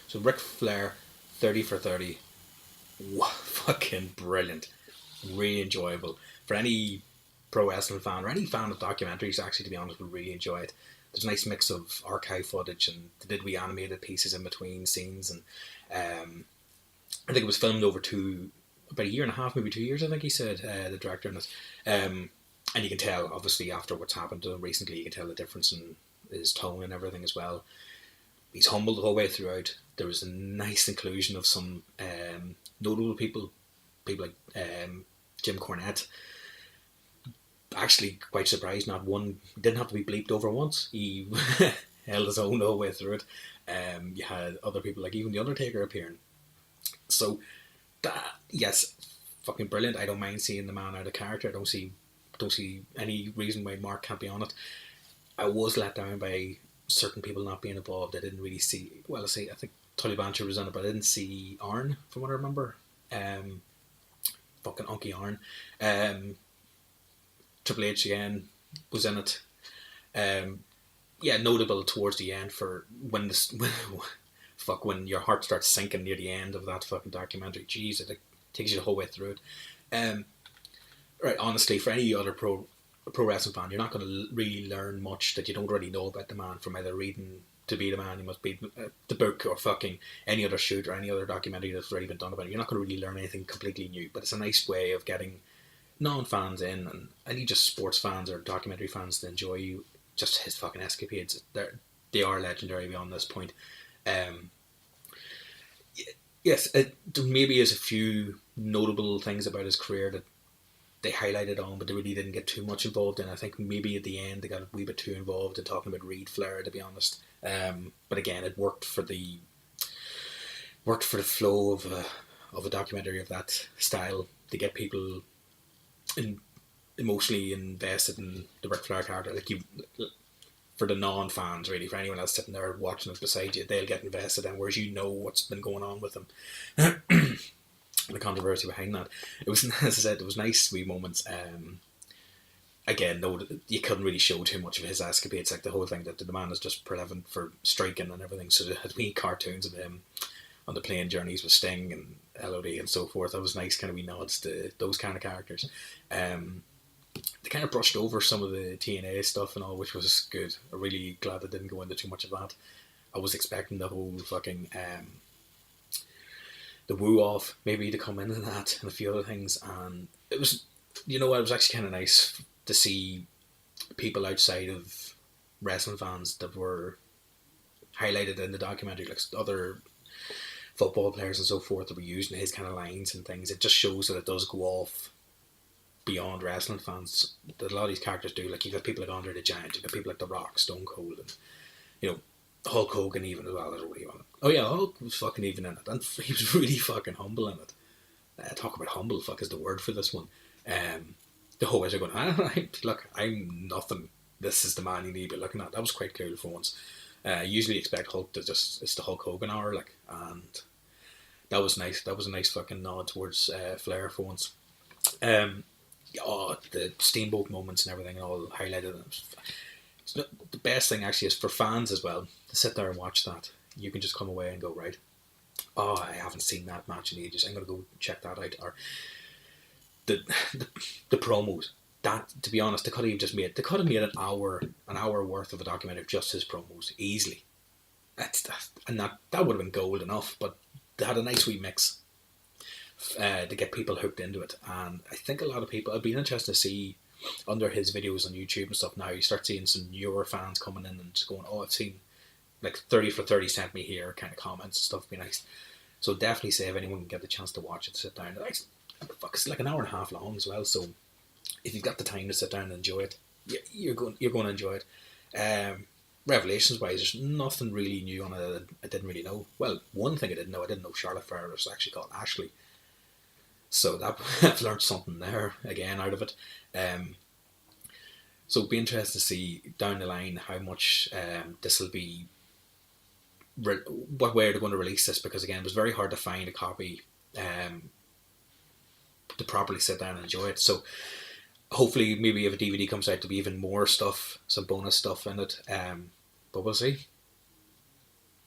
So Ric Flair, 30 for 30. Wow, fucking brilliant. Really enjoyable. For any pro wrestling fan or any fan of documentaries, actually, to be honest, would really enjoy it. There's a nice mix of archive footage and they did we animated pieces in between scenes, and um, I think it was filmed over about a year and a half, maybe 2 years. I think he said the director in it, and you can tell obviously after what's happened to him recently, you can tell the difference in his tone and everything as well. He's humble the whole way throughout. There was a nice inclusion of some notable people like Jim Cornette. Actually, quite surprised, not one didn't have to be bleeped over once. He held his own the whole way through it. You had other people like even the Undertaker appearing. So that, yes, fucking brilliant. I don't mind seeing the man out of character. I don't see any reason why Mark can't be on it. I was let down by certain people not being involved. I didn't really see. Well, I think Tully Blanchard was in it, but I didn't see Arn from what I remember. Fucking Unky Arn. Triple H again was in it. Yeah, notable towards the end for when when your heart starts sinking near the end of that fucking documentary. Jeez, it takes you the whole way through it. Right, honestly, for any other pro wrestling fan, you're not going to really learn much that you don't already know about the man from either reading To Be the Man, You Must Be the book, or fucking any other shoot or any other documentary that's already been done about it. You're not going to really learn anything completely new, but it's a nice way of getting non-fans in and any just sports fans or documentary fans to enjoy just his fucking escapades. They are legendary beyond this point. Yes, there maybe is a few notable things about his career that they highlighted on, but they really didn't get too much involved in. I think maybe at the end they got a wee bit too involved in talking about Ric Flair, to be honest. But again, it worked for the flow of a documentary of that style to get people emotionally invested in the Ric Flair character. Like for the non-fans, really, for anyone else sitting there watching it beside you, they'll get invested in, whereas you know what's been going on with them. The controversy behind that. It was, as I said, there was nice wee moments. Again, no, you couldn't really show too much of his escapades, like the whole thing that the man is just relevant for striking and everything. So there had wee cartoons of him on the plane journeys with Sting and LOD and so forth. That was nice, kind of wee nods to those kind of characters. They kind of brushed over some of the TNA stuff and all, which was good. I'm really glad they didn't go into too much of that. I was expecting the whole fucking the woo off maybe to come into that and a few other things, and it was, it was actually kind of nice to see people outside of wrestling fans that were highlighted in the documentary, like other football players and so forth, that were using his kind of lines and things. It just shows that it does go off beyond wrestling fans, that a lot of these characters do. Like, you've got people like Andre the Giant, you've got people like The Rock, Stone Cold, and Hulk Hogan even as well. Oh yeah, Hulk was fucking even in it, and he was really fucking humble in it. Talk about humble, fuck is the word for this one. The whole way they're going, look, I'm nothing. This is the man you need to be looking at. That was quite cool for once. Usually expect Hulk to it's the Hulk Hogan hour, like, and that was nice. That was a nice fucking nod towards Flair for once. The Steamboat moments and everything all highlighted. The best thing actually is for fans as well to sit there and watch that. You can just come away and go, right, I haven't seen that match in ages, I'm going to go check that out. Or the promos, that, to be honest, they could have made an hour worth of a documentary of just his promos easily. That would have been gold enough, but they had a nice wee mix to get people hooked into it. And I think a lot of people, it'd be interesting to see under his videos on YouTube and stuff now, you start seeing some newer fans coming in and just going, I've seen like 30 for 30 sent me here kind of comments and stuff. Be nice. So definitely say if anyone can get the chance to watch it, sit down. It's like an hour and a half long as well, so if you've got the time to sit down and enjoy it, you're going to enjoy it. Revelations wise, there's nothing really new on it that I didn't really know. Well, one thing I didn't know Charlotte Flair was actually called Ashley. So that I've learned something there again out of it. So it'll be interesting to see down the line how much this will be, what way they're going to release this, because again, it was very hard to find a copy to properly sit down and enjoy it. So hopefully maybe if a DVD comes out, there'll be even more stuff, some bonus stuff in it. But we'll see.